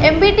MBT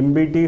MBT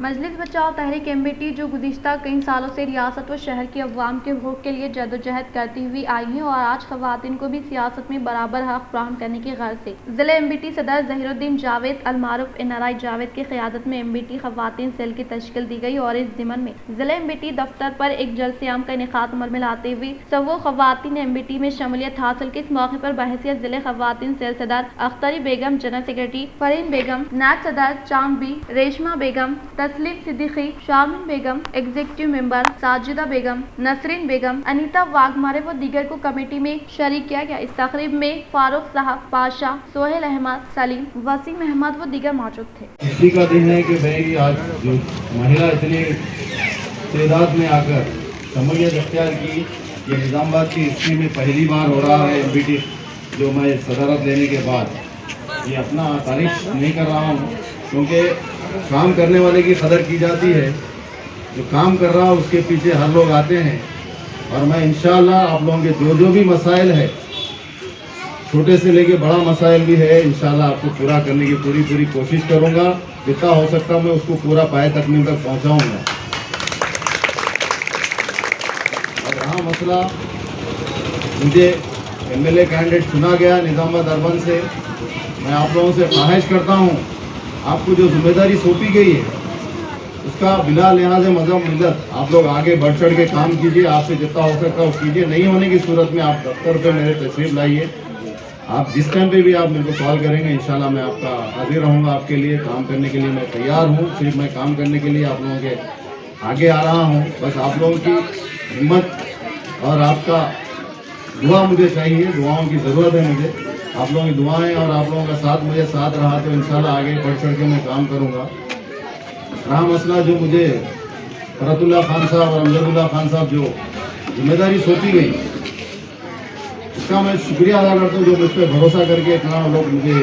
مجلس بچاؤ تحریک MBT جو گزشتہ کئی سالوں سے ریاست و شہر کے عوام کے حقوق کے لیے جدوجہد کرتی ہوئی آئی ہیں اور آج خواتین کو بھی سیاست میں برابر حق فراہم کرنے کی غرض سے ضلع MBT صدر ظہیر الدین جاوید المعروف NRI جاوید کی قیادت میں MBT خواتین سیل کی تشکیل دی گئی اور اس ضمن میں ضلع MBT دفتر پر ایک جلسے عام کا انعقاد عمل میں لاتے ہوئے سو خواتین MBT میں شمولیت حاصل کی۔ اس موقع پر بحیثیت ضلع خواتین سیل صدر اختری بیگم، جنرل سیکرٹری فرین بیگم، نائب صدر چاند بی، ریشمہ بیگم، تسلیم صدیقی، شارمن بیگم، ایگزیکٹو ممبر ساجدہ بیگم، نسرین بیگم، انیتا واگمارے و دیگر کو کمیٹی میں شریک کیا گیا۔ اس تقریب میں فاروق صاحب، پاشا، سہیل احمد، سلیم، وسیم احمد و دیگر موجود تھے۔ اسی کا دن ہے کہ بھائی آج جو مہیلا اتنی تعداد میں آ کر شمولیت اختیار کی، یہ نظام آباد کی ہسٹری میں پہلی بار ہو رہا ہے MBT جو میں صدارت لینے کے بعد۔ یہ اپنا تعریف نہیں کر رہا ہوں کیونکہ کام کرنے والے کی قدر کی جاتی ہے، جو کام کر رہا اس کے پیچھے ہر لوگ آتے ہیں، اور میں انشاءاللہ آپ لوگوں کے جو بھی مسائل ہے، چھوٹے سے لے کے بڑا مسائل بھی ہے، انشاءاللہ آپ کو پورا کرنے کی پوری کوشش کروں گا، جتنا ہو سکتا میں اس کو پورا پائے تکمیل تک پہنچاؤں گا۔ اور رہا مسئلہ مجھے MLA کینڈیڈیٹ چنا گیا نظام آباد اربن سے، میں آپ لوگوں سے خواہش کرتا ہوں آپ کو جو ذمہ داری سونپی گئی ہے اس کا بلا لحاظ مذہب ملت آپ لوگ آگے بڑھ چڑھ کے کام کیجیے، آپ سے جتنا ہو سکتا وہ کیجیے، نہیں ہونے کی صورت میں آپ دفتر پہ میرے تشریف لائیے، آپ جس ٹائم پہ بھی آپ میرے کو کال کریں گے انشاءاللہ میں آپ کا حاضر رہوں گا، آپ کے لیے کام کرنے کے لیے میں تیار ہوں، صرف میں کام کرنے کے لیے آپ لوگوں کے آگے آ رہا ہوں، بس آپ لوگوں کی ہمت اور آپ کا دعا مجھے چاہیے، دعاؤں کی ضرورت ہے مجھے، آپ لوگوں کی دعائیں اور آپ لوگوں کا ساتھ مجھے ساتھ رہا تو انشاءاللہ آگے بڑھ چڑھ کے میں کام کروں گا۔ رہا مسئلہ جو مجھے فرت اللہ خان صاحب اور امجد اللہ خان صاحب جو ذمہ داری سونپی گئی، اس کا میں شکریہ ادا کرتا ہوں جو مجھ پہ بھروسہ کر کے اتنا لوگ مجھے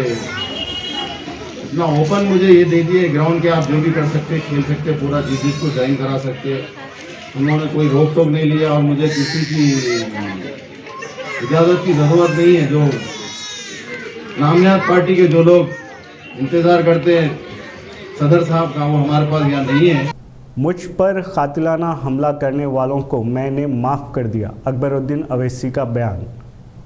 اتنا اوپن مجھے یہ دے دیے گراؤنڈ کے آپ جو بھی کر سکتے کھیل سکتے پورا جس کو جوائن کرا سکتے، انہوں نے کوئی روک ٹوک نہیں لیا اور مجھے کسی کی اجازت کی ضرورت نہیں ہے۔ جو نامیات پارٹی کے جو لوگ انتظار کرتے ہیں صدر صاحب کا، وہ ہمارے پاس یہاں نہیں ہے۔ مجھ پر قاتلانہ حملہ کرنے والوں کو میں نے معاف کر دیا، اکبر الدین اویسی کا بیان۔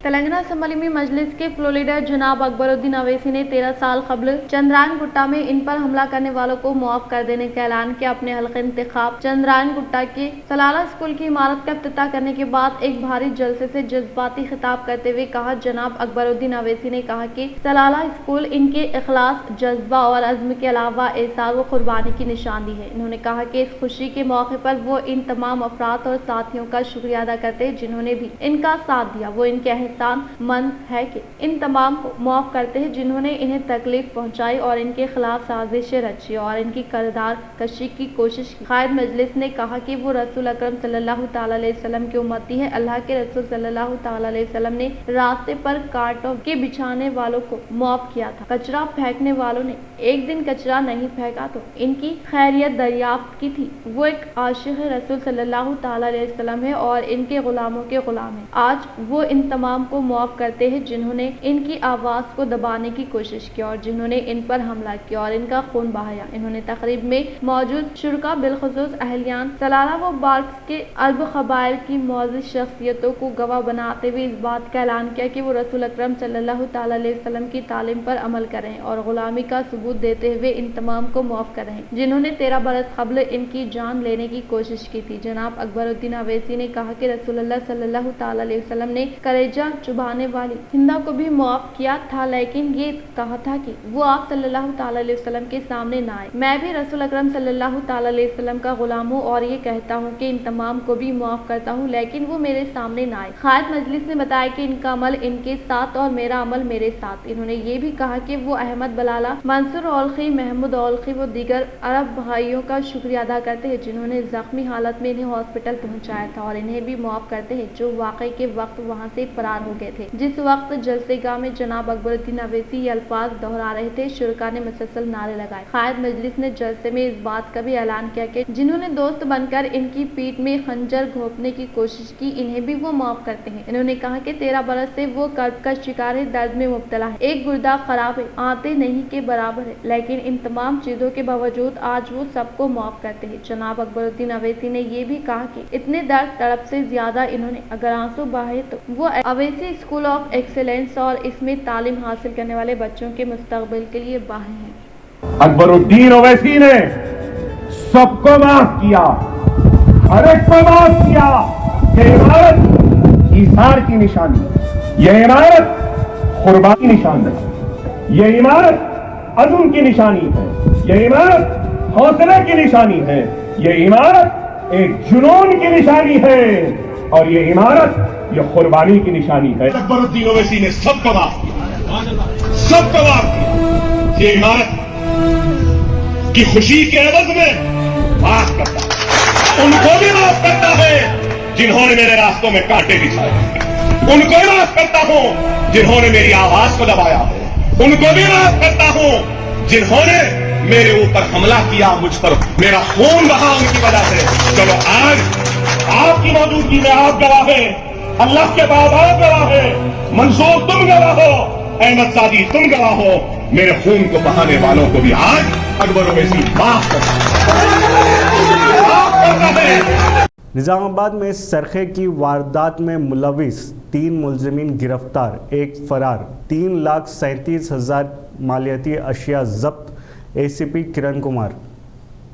تلنگانہ اسمبلی میں مجلس کے فلور لیڈر جناب اکبر الدین اویسی نے 13 سال قبل چندرائن گٹا میں ان پر حملہ کرنے والوں کو معاف کر دینے کا اعلان کیا۔ اپنے حلقہ انتخاب چندرائن گٹا کے سلالہ اسکول کی عمارت کا افتتاح کرنے کے بعد ایک بھاری جلسے سے جذباتی خطاب کرتے ہوئے کہا، جناب اکبر الدین اویسی نے کہا کہ سلالہ اسکول ان کے اخلاص، جذبہ اور عزم کے علاوہ احساس و قربانی کی نشاندہی ہے۔ انہوں نے کہا کہ اس خوشی کے موقع پر وہ ان تمام افراد اور ساتھیوں کا شکریہ ادا کرتے ہیں جنہوں نے بھی ان کا ساتھ دیا۔ وہ ان کے احسان مند ہے کہ ان تمام کو معاف کرتے ہیں جنہوں نے انہیں تکلیف پہنچائی اور ان کے خلاف سازشیں رچی اور ان کی کردار کشی کی کوشش کی۔ قائد مجلس نے کہا کہ وہ رسول اکرم صلی اللہ تعالی علیہ وسلم کی امتی ہے۔ اللہ کے رسول صلی اللہ تعالی علیہ وسلم نے راستے پر کانٹوں کے بچھانے والوں کو معاف کیا تھا، کچرا پھینکنے والوں نے ایک دن کچرا نہیں پھینکا تو ان کی خیریت دریافت کی تھی۔ وہ ایک عاشق رسول صلی اللہ تعالی علیہ وسلم ہے اور ان کے غلاموں کے غلام ہیں۔ آج وہ ان تمام کو معاف کرتے ہیں جنہوں نے ان کی آواز کو دبانے کی کوشش کی اور جنہوں نے ان پر حملہ کیا اور ان کا خون بہایا۔ انہوں نے تقریب میں موجود شرکا بالخصوص اہلیان سلالہ و بارکس کے ارب قبائل کی معزز شخصیتوں کو گواہ بناتے ہوئے اس بات کا اعلان کیا کہ وہ رسول اکرم صلی اللہ تعالی علیہ وسلم کی تعلیم پر عمل کریں اور غلامی کا ثبوت دیتے ہوئے ان تمام کو معاف کریں جنہوں نے 13 برس قبل ان کی جان لینے کی کوشش کی تھی۔ جناب اکبر الدین اویسی نے کہا کہ رسول اللہ صلی اللہ تعالی علیہ وسلم نے کلیجہ چبھانے والی ہندا کو بھی معاف کیا تھا، لیکن یہ کہا تھا کہ وہ آپ صلی اللہ تعالی علیہ وسلم کے سامنے نہ آئے۔ میں بھی رسول اکرم صلی اللہ تعالی علیہ وسلم کا غلام ہوں اور یہ کہتا ہوں کہ ان تمام کو بھی معاف کرتا ہوں، لیکن وہ میرے سامنے نہ آئے۔ قائد مجلس نے بتایا کہ ان کا عمل ان کے ساتھ اور میرا عمل میرے ساتھ۔ انہوں نے یہ بھی کہا کہ وہ احمد بلالہ، منصور اولخی، محمود اولخی و دیگر عرب بھائیوں کا شکریہ ادا کرتے ہیں جنہوں نے زخمی حالت میں انہیں ہاسپٹل پہنچایا تھا اور انہیں بھی معاف کرتے ہیں جو واقعے کے وقت وہاں سے فرار فرار ہو گئے تھے۔ جس وقت جلسے گاہ میں جناب اکبر الدین اویسی یہ الفاظ دہرا رہے تھے، شرکا نے مسلسل نعرے لگائے۔ قائد مجلس نے جلسے میں اس بات کا بھی اعلان کیا کہ جنہوں نے دوست بن کر ان کی پیٹھ میں خنجر گھونپنے کی کوشش کی، انہیں بھی وہ معاف کرتے ہیں۔ انہوں نے کہا کہ 13 برس سے وہ کرب کا شکار ہے، درد میں مبتلا ہے، ایک گردہ خراب ہے، آتے نہیں کے برابر ہے، لیکن ان تمام چیزوں کے باوجود آج وہ سب کو معاف کرتے ہیں۔ جناب اکبر الدین اویسی نے یہ بھی کہا کہ اتنے درد تڑپ سے زیادہ انہوں نے اگر آنسو بہائے تو وہ اویسی اسکول آف ایکسیلنس اور اس میں تعلیم حاصل کرنے والے بچوں کے مستقبل کے لیے باہر ہیں۔ اکبر الدین اویسی نے سب کو معاف کیا، ہر ایک کو معاف کیا۔ یہ عمارت ایثار کی نشانی، یہ عمارت قربانی کی نشانی ہے، یہ عمارت عزم کی نشانی ہے، یہ عمارت حوصلے کی نشانی ہے، یہ عمارت ایک جنون کی نشانی ہے، اور یہ عمارت یہ قربانی کی نشانی ہے۔ اکبر الدین اویسی نے سب کو معاف کیا، سب کو معاف کیا۔ یہ عمارت کی خوشی کے عوض میں معاف کرتا ہے، ان کو بھی معاف کرتا ہے جنہوں نے میرے راستوں میں کانٹے بچھائے، ان کو بھی معاف کرتا ہوں جنہوں نے میری آواز کو دبایا ہے، ان کو بھی معاف کرتا ہوں جنہوں نے میرے اوپر حملہ کیا، مجھ پر میرا خون بہا ان کی وجہ سے۔ چلو آج آپ کی موجودگی میں آپ گواہ ہیں، اللہ کے بعد آپ گواہ ہیں، منصور تم گواہ ہو، احمد سعدی تم گواہ ہو، میرے خون کو بہانے والوں کو بھی آج اکبر اویسی معاف کرتا ہے۔ نظام آباد میں سرقے کی واردات میں ملوث 3 ملزمین گرفتار، 1 فرار، 3,37,000 مالیاتی اشیاء ضبط، اے سی پی کرن کمار۔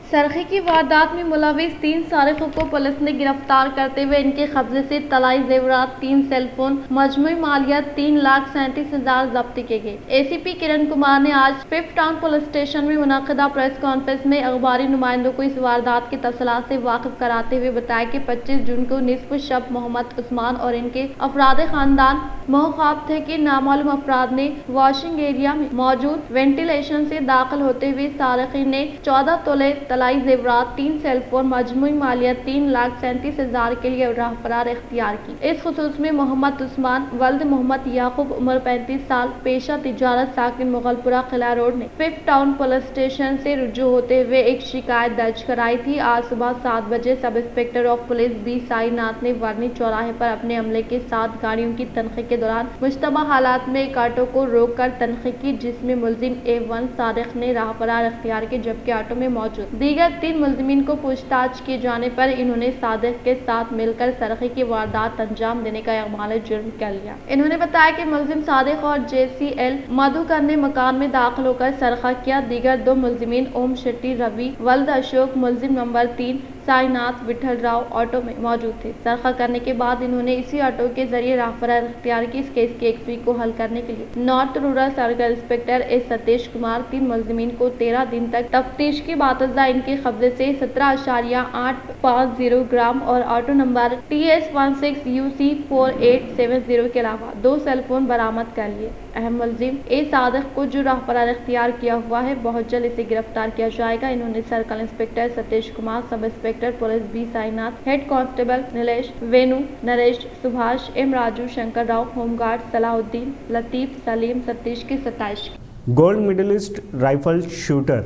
سرقے کی واردات میں ملوث 3 سارقوں کو پولیس نے گرفتار کرتے ہوئے ان کے قبضے سے طلائی زیورات، 3 سیل فون، مجموعی مالیات 3,37,000 ضبط کیے گئے۔ اے سی پی کرن کمار نے آج 5 ٹاؤن پولیس اسٹیشن میں منعقدہ پریس کانفرنس میں اخباری نمائندوں کو اس واردات کی تفصیلات سے واقف کراتے ہوئے بتایا کہ 25 جون کو نصف شب محمد عثمان اور ان کے افراد خاندان محتاط تھے کہ نامعلوم افراد نے واشنگ ایریا میں موجود وینٹیلیشن سے داخل ہوتے ہوئے سارقین نے 14 تولے طلائی زیورات، 3 سیل فون، مجموعی مالیات 3,37,000 کے لیے راہ فرار اختیار کی۔ اس خصوص میں محمد عثمان ولد محمد یعقوب عمر 35 سال، پیشہ تجارت، ساکن مغل پورہ قلعہ روڈ نے 5 ٹاؤن پولیس اسٹیشن سے رجوع ہوتے ہوئے ایک شکایت درج کرائی تھی۔ آج صبح 7 بجے sub inspector of police B Sai Nath نے ورنی چوراہے پر اپنے عملے کے ساتھ گاڑیوں کی تنقیح کے دوران مشتبہ حالات میں ایک آٹو کو روک کر تنقیح کی، جس میں ملزم A1 سارق نے راہ فرار اختیار کی، جبکہ آٹو میں موجود دیگر 3 ملزمین کو پوچھ تاچھ کیے جانے پر انہوں نے صادق کے ساتھ مل کر سرقے کی واردات انجام دینے کا اعمال جرم کر لیا۔ انہوں نے بتایا کہ ملزم صادق اور JCL مدھوکر نے مکان میں داخل ہو کر سرقہ کیا۔ دیگر 2 ملزمین اوم شیٹی روی ولد اشوک ملزم نمبر 3 سائی ناتھ وٹھل راؤ آٹو میں موجود تھے۔ سرقہ کرنے کے بعد انہوں نے اسی آٹو کے ذریعے راہ فرار اختیار کی۔ اس کیس کی ایکسوی کو حل کرنے کے لیے north rural circle inspector S Satish Kumar 3 ملزمین کو 13 دن تک تفتیش کی بعد ان کے قبضے سے 17.850 گرام اور آٹو نمبر TS16UC4870 کے علاوہ 2 سیل فون برآمد کر لیے۔ اہم ملزم اے صادق کو جو راہ فرار اختیار کیا ہوا ہے، بہت جلد اسے گرفتار کیا جائے گا۔ انہوں نے circle inspector Satish Kumar, sub inspector police B Sai Nath, head constable Nilesh Venu, Naresh سبھاش، M Raju, Shankar Rao, home guard Salahuddin, Latif, Salim, Satish کی ستائش کی۔ Gold medallist rifle shooter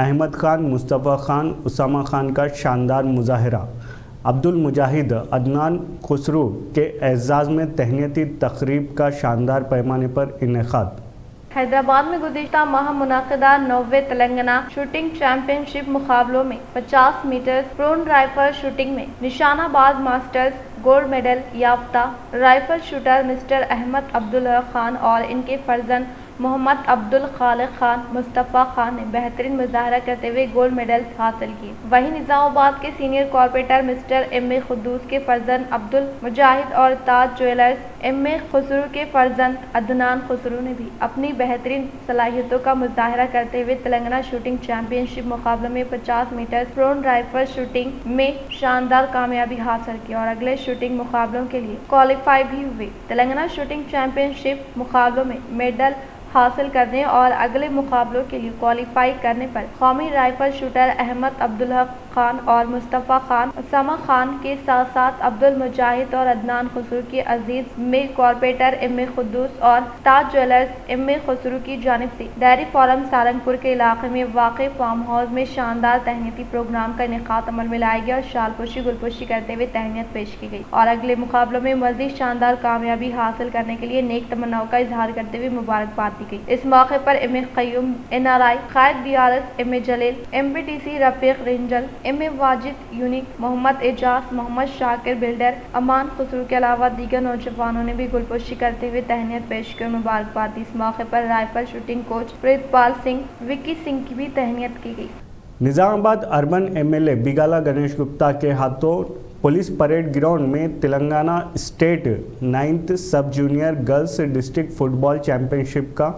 Ahmed Khan, Mustafa Khan, Osama Khan کا شاندار مظاہرہ۔ عبد المجاہد عدنان خسرو کے اعزاز میں تہنیتی تقریب کا شاندار پیمانے پر انعقاد۔ حیدرآباد میں گزشتہ ماہ منعقدہ 9ویں تلنگانہ شوٹنگ چیمپئن شپ مقابلوں میں 50 میٹر پرون رائفل شوٹنگ میں نشانہ باز ماسٹرز گولڈ میڈل یافتہ rifle shooter mister Ahmad Abdullah Khan اور ان کے فرزند محمد عبدالخالق خان مصطفیٰ خان نے بہترین مظاہرہ کرتے ہوئے گولڈ میڈل حاصل کیے۔ وہیں نظام آباد کے سینئر کارپوریٹر مسٹر ایم اے قدوس کے فرزند عبد المجاہد اور تاج جویلرز ایم اے خسرو کے فرزند عدنان خسرو نے بھی اپنی بہترین صلاحیتوں کا مظاہرہ کرتے ہوئے تلنگانہ شوٹنگ چیمپئن شپ مقابلوں میں 50 میٹر پرون رائفل شوٹنگ میں شاندار کامیابی حاصل کی اور اگلے شوٹنگ مقابلوں کے لیے کوالیفائی بھی ہوئے۔ تلنگانہ شوٹنگ چیمپئن شپ مقابلوں میں میڈل حاصل کرنے اور اگلے مقابلوں کے لیے کوالیفائی کرنے پر قومی رائفل شوٹر احمد عبدالحق خان اور مصطفیٰ خان، اسامہ خان کے ساتھ ساتھ عبد المجاہد اور عدنان خسرو کی عزیز میں کارپوریٹر ام قدوس اور تاج جیولرز ام خسرو کی جانب سے ڈیری فارم سہارنپور کے علاقے میں واقع فارم ہاؤس میں شاندار تہنیتی پروگرام کا انعقاد عمل میں لایا گیا اور شال پوشی گل پوشی کرتے ہوئے تہنیت پیش کی گئی اور اگلے مقابلوں میں مزید شاندار کامیابی حاصل کرنے کے لیے نیک تمناؤں کا اظہار کرتے ہوئے مبارکباد دی گئی۔ اس موقع پر ام قیوم NRI قائد ڈیارس ام جلیل MPTC رفیق رنجل ام واجد یونیک محمد اعجاز محمد شاکر بلڈر امان خسرو کے علاوہ دیگر نوجوانوں نے بھی گل پوشی کرتے ہوئے تہنیت پیش کی اور مبارکباد دی۔ اس موقع پر رائفل شوٹنگ کوچ پریت پال سنگھ وکی سنگھ کی بھی تہنیت کی گئی۔ نظام آباد اربن MLA بیگالا گنیش گپتا کے ہاتھوں پولیس پریڈ گراؤنڈ میں تلنگانہ اسٹیٹ 9th سب جونیئر گرلز ڈسٹرکٹ فٹ بال چیمپئن شپ کا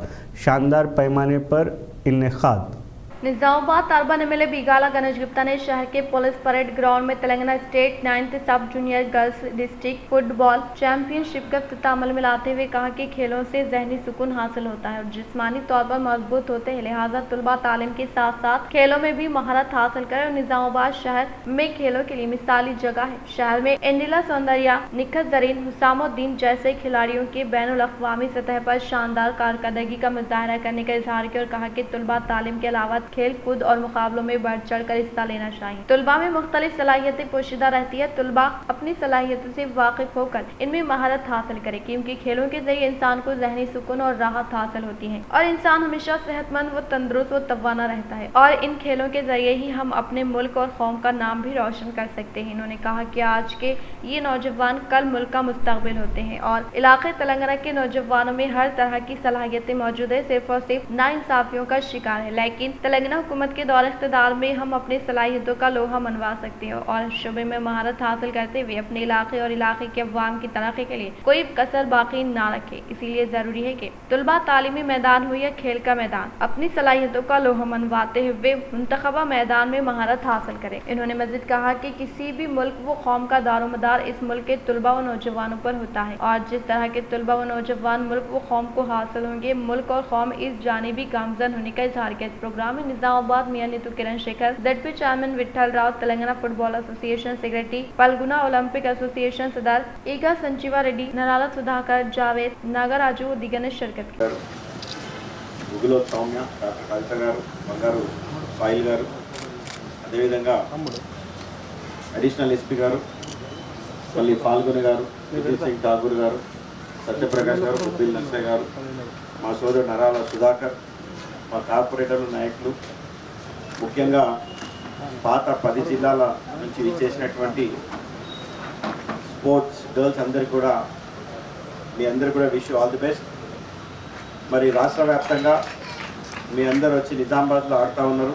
شاندار پیمانے پر انعقاد۔ نظام آباد اربن MLA بیگالا گنیش گپتا نے شہر کے پولیس پریڈ گراؤنڈ میں تلنگانہ اسٹیٹ 9th سب جونیئر گرلز ڈسٹرکٹ فٹ بال چیمپئن شپ کا افتتاح عمل میں لاتے ہوئے کہا کہ کھیلوں سے ذہنی سکون حاصل ہوتا ہے اور جسمانی طور پر مضبوط ہوتے ہیں، لہٰذا طلباء تعلیم کے ساتھ ساتھ کھیلوں میں بھی مہارت حاصل کریں اور نظام آباد شہر میں کھیلوں کے لیے مثالی جگہ ہے۔ شہر میں انڈیلا سوندریا، نکھت زرین، حسام الدین جیسے کھلاڑیوں کے بین الاقوامی سطح پر شاندار کارکردگی کا مظاہرہ کرنے کا اظہار کیا اور کہا کہ طلباء تعلیم کے علاوہ کھیل کود اور مقابلوں میں بڑھ چڑھ کر حصہ لینا چاہیے۔ طلباء میں مختلف صلاحیتیں پوشیدہ رہتی ہے، طلباء اپنی صلاحیتوں سے واقف ہو کر ان میں مہارت حاصل کرے کیونکہ کھیلوں کے ذریعے انسان کو ذہنی سکون اور راحت حاصل ہوتی ہے اور انسان ہمیشہ صحت مند و تندرست و توانا رہتا ہے اور ان کھیلوں کے ذریعے ہی ہم اپنے ملک اور قوم کا نام بھی روشن کر سکتے ہیں۔ انہوں نے کہا کہ آج کے یہ نوجوان کل ملک کا مستقبل ہوتے ہیں اور علاقے تلنگانہ کے نوجوانوں میں ہر طرح کی صلاحیتیں موجود ہیں، صرف اور صرف ناانصافیوں کا شکار ہے، لیکن تلنگانہ حکومت کے دور اقتدار میں ہم اپنی صلاحیتوں کا لوہا منوا سکتے ہیں اور شعبے میں مہارت حاصل کرتے ہوئے اپنے علاقے اور علاقے کے عوام کی ترقی کے لیے کوئی کسر باقی نہ رکھے۔ اسی لیے ضروری ہے کہ طلباء تعلیمی میدان ہو یا کھیل کا میدان اپنی صلاحیتوں کا لوہا منواتے ہوئے منتخبہ میدان میں مہارت حاصل کریں۔ انہوں نے مزید کہا کہ کسی بھی ملک و قوم کا دار و مدار اس ملک کے طلباء و نوجوانوں پر ہوتا ہے اور جس طرح کے طلباء و نوجوان ملک و قوم کو حاصل ہوں گے، ملک اور قوم اس جانبی گامزن ہونے کا اظہار کیا۔ اس پروگرام میں نظام آباد میاں Neetu Kiran Shekhar, ZP chairman Vithal Rao, Telangana football association secretary, پلگونا Olympic ایسوسی ایشن صدر ایگا سنجیوا ریڈی، نرالا سدھاکر، جاوید ناگراجو و دیگر نے شرکت کی۔ గుగులో సౌమ్య, డాక్టర్ కవిత గారు, బంగారు సాయిల్ గారు, అదేవిధంగా అడిషనల్ ఎస్పీ గారు, పల్లి ఫాల్గుని గారు, విజయ్ సింగ్ ఠాకూర్ గారు, సత్యప్రకాష్ గారు, బుద్ధిల్ నర్సయ్య గారు, మా సోదరుడు నరాల సుధాకర్, మా కార్పొరేటర్లు నాయకులు, ముఖ్యంగా పాత 10 జిల్లాల నుంచి ఇచ్చేసినటువంటి స్పోర్ట్స్ గర్ల్స్ అందరికీ కూడా మీ అందరూ కూడా విష్ ఆల్ ది బెస్ట్। మరి రాష్ట్ర వ్యాప్తంగా మీ అందరూ వచ్చి నిజామాబాద్లో ఆడుతూ ఉన్నారు।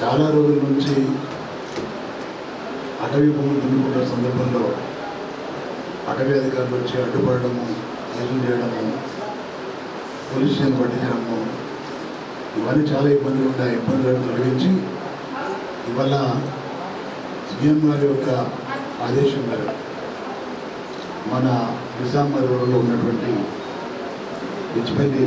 చాలా రోజుల నుంచి అటవీ భూములు దున్నుకుంటున్న సందర్భంలో అటవీ అధికారులు వచ్చి అడ్డుపడము, ఏజెంట్ చేయడము, పోలీస్ స్టేషన్ పట్టించడము, ఇవన్నీ చాలా ఇబ్బందులు ఉన్నాయి. ఇబ్బందులను తొలగించి ఇవాళ CM గారి యొక్క ఆదేశం మేరకు మన నిజామాబాద్లో ఉన్నటువంటి Dichpalli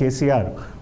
KCR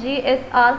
GSR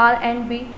R&B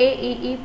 AEE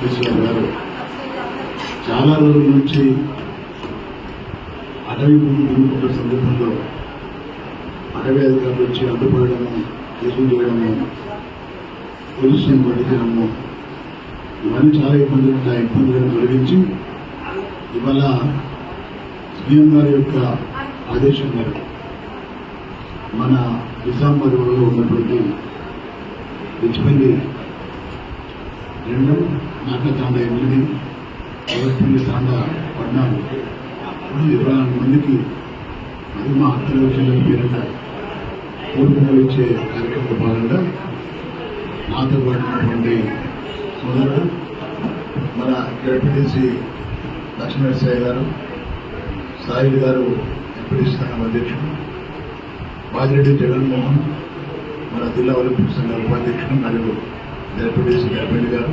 KCR గారు చాలా రోజుల నుంచి అటవీ భూమి దున్నుకున్న సందర్భంలో అటవీ అధికారులు వచ్చి అడ్డుపడము, కేసులు చేయడము, పొల్యూషన్ పట్టించడము, ఇవన్నీ చాలా ఇబ్బందులను తొలగించి ఇవాళ సీఎం గారి యొక్క ఆదేశం మేరకు మన నిజామాబాద్ రోడ్లో ఉన్నటువంటి రిచ్పల్లి 2, నాకతాండా 8, అవస్పల్లి తాండా 14 ఇప్పుడు 24 మందికి అది మా అత్తలు చెల్లెల పేరిట కోరుకులు ఇచ్చే కార్యక్రమంలో భాగంగా నాతో పాటు ఉన్నటువంటి సోదరుడు మన ZPTC లక్ష్మీనరసాయి గారు, సాయిల్ గారు స్థానం అధ్యక్షుడు, బాజిరెడ్డి జగన్మోహన్ మన జిల్లా ఒలింపిక్ సంఘ ఉపాధ్యక్షుడు మరియు ZPTC గర్భిణి గారు।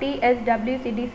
TSWCDC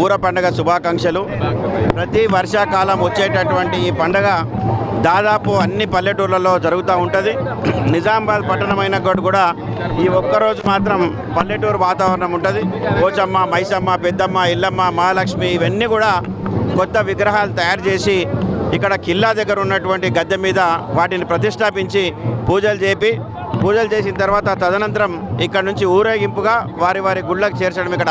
ఊర పండుగ శుభాకాంక్షలు। ప్రతి వర్షాకాలం వచ్చేటటువంటి ఈ పండుగ దాదాపు అన్ని పల్లెటూర్లలో జరుగుతూ ఉంటుంది। నిజామాబాద్ పట్టణమైన కూడా ఈ ఒక్కరోజు మాత్రం పల్లెటూరు వాతావరణం ఉంటుంది। పోచమ్మ, మైసమ్మ, పెద్దమ్మ, ఇల్లమ్మ, మహాలక్ష్మి ఇవన్నీ కూడా కొత్త విగ్రహాలు తయారు చేసి ఇక్కడ కిల్లా దగ్గర ఉన్నటువంటి గద్దె మీద వాటిని ప్రతిష్టాపించి పూజలు చేసిన తర్వాత తదనంతరం ఇక్కడ నుంచి ఊరేగింపుగా వారి వారి గుళ్ళకు చేర్చడం। ఇక్కడ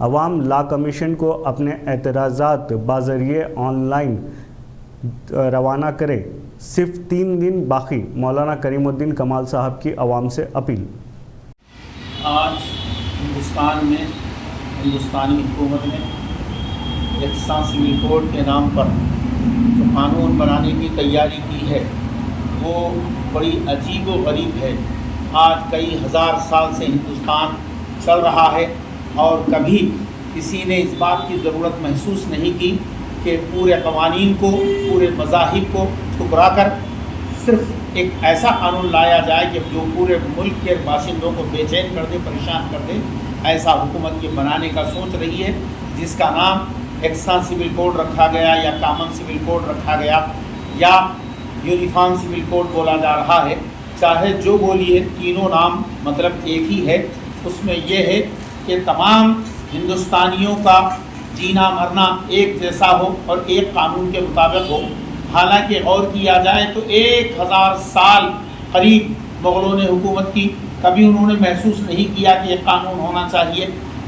عوام لا کمیشن کو اپنے اعتراضات بذریعے آن لائن روانہ کرے. صرف 3 دن باقی. مولانا کریم الدین کمال صاحب کی عوام سے اپیل. آج ہندوستان میں ہندوستانی حکومت نے یکساں سول کوڈ کے نام پر جو قانون بنانے کی تیاری کی ہے وہ بڑی عجیب و غریب ہے. آج کئی ہزار سال سے ہندوستان چل رہا ہے اور کبھی کسی نے اس بات کی ضرورت محسوس نہیں کی کہ پورے قوانین کو، پورے مذاہب کو ٹھکرا کر صرف ایک ایسا قانون لایا جائے کہ جو پورے ملک کے باشندوں کو بے چین کر دے، پریشان کر دے. ایسا حکومت یہ بنانے کا سوچ رہی ہے جس کا نام یکساں سول کوڈ رکھا گیا یا کامن سول کوڈ رکھا گیا یا یونیفارم سول کوڈ بولا جا رہا ہے. چاہے جو بولیے، تینوں نام مطلب ایک ہی ہے. اس میں یہ ہے کہ تمام ہندوستانیوں کا جینا مرنا ایک جیسا ہو اور ایک قانون کے مطابق ہو. حالانکہ غور کیا جائے تو 1000 سال قریب مغلوں نے حکومت کی، کبھی انہوں نے محسوس نہیں کیا کہ ایک قانون ہونا چاہیے،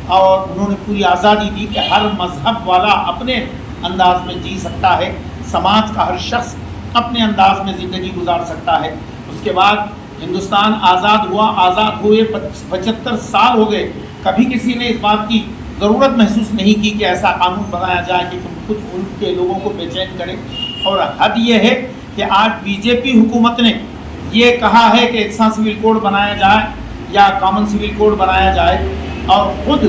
اور انہوں نے پوری آزادی دی کہ ہر مذہب والا اپنے انداز میں جی سکتا ہے، سماج کا ہر شخص اپنے انداز میں زندگی گزار سکتا ہے. اس کے بعد ہندوستان آزاد ہوا، آزاد ہوئے 75 سال ہو گئے، کبھی کسی نے اس بات کی ضرورت محسوس نہیں کی کہ ایسا قانون بنایا جائے کہ کچھ ملک کے لوگوں کو بے چین کرے. اور حد یہ ہے کہ آج بی جے پی حکومت نے یہ کہا ہے کہ یکساں سول کوڈ بنایا جائے یا کامن سول کوڈ بنایا جائے، اور خود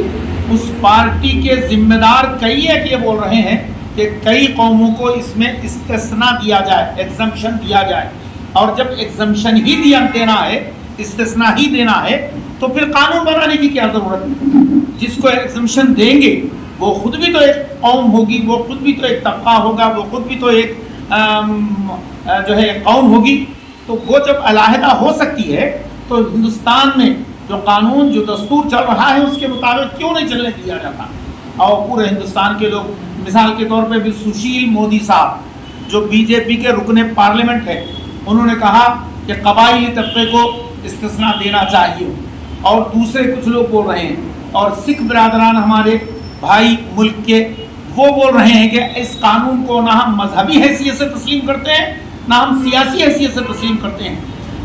اس پارٹی کے ذمہ دار کئی ایک یہ بول رہے ہیں کہ کئی قوموں کو اس میں استثناء دیا جائے، ایگزمپشن دیا جائے. اور جب ایگزمپشن ہی دینا ہے، استثناء ہی دینا ہے، تو پھر قانون بنانے کی کیا ضرورت ہے؟ جس کو ایگزمپشن دیں گے وہ خود بھی تو ایک قوم ہوگی، وہ خود بھی تو ایک طبقہ ہوگا، وہ خود بھی تو ایک جو ہے قوم ہوگی. تو وہ جب علیحدہ ہو سکتی ہے تو ہندوستان میں جو قانون، جو دستور چل رہا ہے اس کے مطابق کیوں نہیں چلنے دیا جاتا؟ اور پورے ہندوستان کے لوگ، مثال کے طور پہ بھی سشیل مودی صاحب جو بی جے پی کے رکن پارلیمنٹ ہے، انہوں نے کہا کہ قبائلی طبقے کو استثناء دینا چاہیے، اور دوسرے کچھ لوگ بول رہے ہیں، اور سکھ برادران ہمارے بھائی ملک کے وہ بول رہے ہیں کہ اس قانون کو نہ ہم مذہبی حیثیت سے تسلیم کرتے ہیں، نہ ہم سیاسی حیثیت سے تسلیم کرتے ہیں.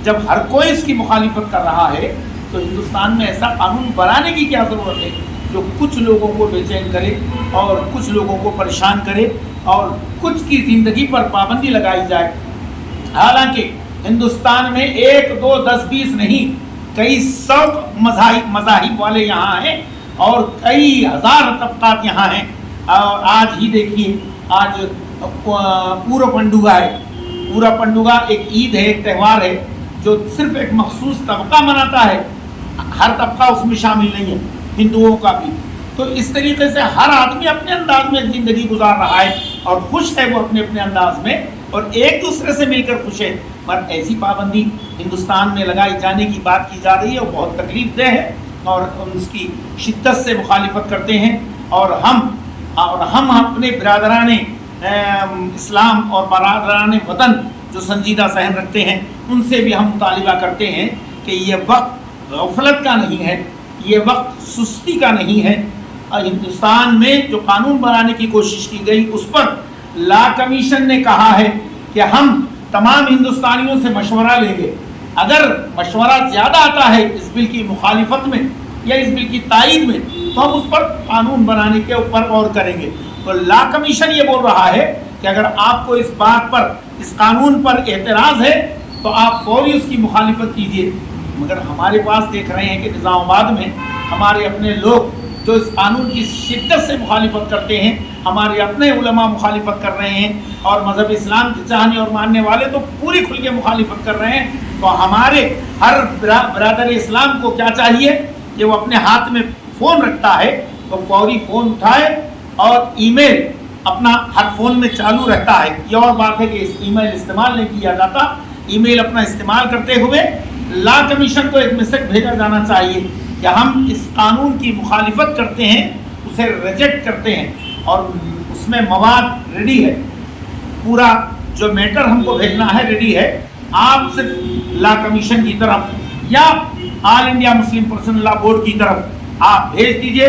جب ہر کوئی اس کی مخالفت کر رہا ہے تو ہندوستان میں ایسا قانون بنانے کی کیا ضرورت ہے جو کچھ لوگوں کو بے چین کرے اور کچھ لوگوں کو پریشان کرے اور کچھ کی زندگی پر پابندی لگائی جائے. حالانکہ ہندوستان میں 1 2 10 20 نہیں، کئی 100 مذاہب والے یہاں ہیں اور کئی ہزار طبقات یہاں ہیں. اور آج ہی دیکھیے، آج پورا پنڈوگا ہے. پورا پنڈوگا ایک عید ہے، ایک تہوار ہے جو صرف ایک مخصوص طبقہ مناتا ہے، ہر طبقہ اس میں شامل نہیں ہے، ہندوؤں کا بھی. تو اس طریقے سے ہر آدمی اپنے انداز میں زندگی گزار رہا ہے اور خوش ہے وہ اپنے اپنے انداز میں، اور ایک دوسرے سے مل کر خوش ہے. پر ایسی پابندی ہندوستان میں لگائی جانے کی بات کی جا رہی ہے، وہ بہت تکلیف دہ ہے اور ہم اس کی شدت سے مخالفت کرتے ہیں. اور ہم اپنے برادران اسلام اور برادران وطن جو سنجیدہ ذہن رکھتے ہیں ان سے بھی ہم مطالبہ کرتے ہیں کہ یہ وقت غفلت کا نہیں ہے، یہ وقت سستی کا نہیں ہے. ہندوستان میں جو قانون بنانے کی کوشش کی گئی اس پر لا کمیشن نے کہا ہے کہ ہم تمام ہندوستانیوں سے مشورہ لیں گے. اگر مشورہ زیادہ آتا ہے اس بل کی مخالفت میں یا اس بل کی تائید میں تو ہم اس پر قانون بنانے کے اوپر غور کریں گے. تو لا کمیشن یہ بول رہا ہے کہ اگر آپ کو اس بات پر، اس قانون پر اعتراض ہے تو آپ فوری اس کی مخالفت کیجیے. مگر ہمارے پاس دیکھ رہے ہیں کہ نظام آباد میں ہمارے اپنے لوگ جو اس قانون کی شدت سے مخالفت کرتے ہیں، ہمارے اپنے علماء مخالفت کر رہے ہیں، اور مذہب اسلام کے چاہنے اور ماننے والے تو پوری کھل کے مخالفت کر رہے ہیں. تو ہمارے ہر برادر اسلام کو کیا چاہیے کہ وہ اپنے ہاتھ میں فون رکھتا ہے تو فوری فون اٹھائے، اور ای میل اپنا ہر فون میں چالو رہتا ہے. یہ اور بات ہے کہ اس ای میل استعمال نہیں کیا جاتا. ای میل اپنا استعمال کرتے ہوئے لا کمیشن کو ایک میسج بھیجا جانا چاہیے کہ ہم اس قانون کی مخالفت کرتے ہیں، اسے ریجیکٹ کرتے ہیں، اور اس میں مواد ریڈی ہے، پورا جو میٹر ہم کو بھیجنا ہے ریڈی ہے. آپ صرف لا کمیشن کی طرف یا آل انڈیا مسلم پرسنل لا بورڈ کی طرف آپ بھیج دیجئے.